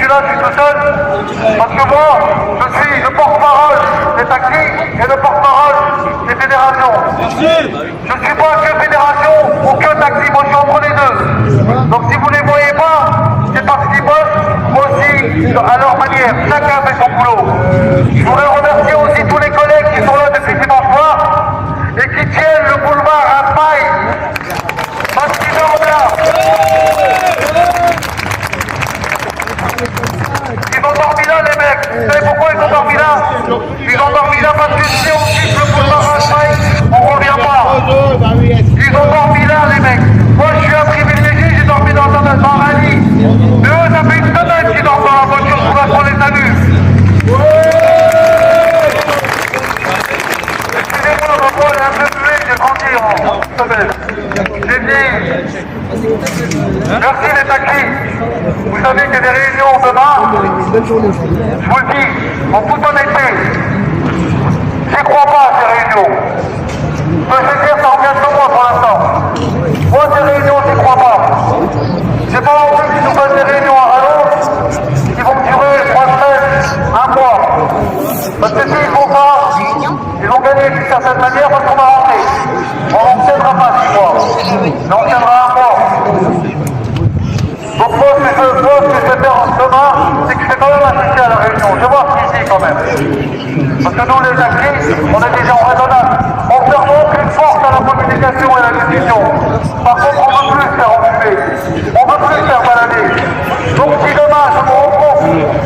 suis là, je suis tout seul, parce que moi, je suis le porte-parole des taxis et le porte-parole des fédérations. Je ne suis pas que fédération ou que taxi, moi je suis entre les deux. Donc si vous ne les voyez pas, c'est parce qu'ils bossent aussi à leur manière. Chacun fait son boulot. Je voudrais remercier aussi tous les collègues qui sont là depuis dimanche soir et qui tiennent le boulevard à paille. Parce qu'ils dorment là. Ils ont dormi là les mecs. Vous savez pourquoi ils ont dormi là? Ils ont dormi là parce que si on quitte le boulevard à paille, on ne revient pas. Ils ont dormi là les mecs. Moi je suis un privilégié, j'ai dormi dans un lit. Mais eux ça fait une semaine qu'ils dorment dans la voiture pour la prendre les saluts. Excusez-moi, ma voix est un peu muée, j'ai grandi en semaine. J'ai dit, merci les taxis. Vous savez qu'il y a des réunions demain. Je vous le dis, en toute honnêteté, j'y crois pas à ces réunions. Je peux dire, ça revient de moi pour l'instant. Moi, ces réunions, j'y crois pas. J'ai pas envie qu'ils nous fassent des réunions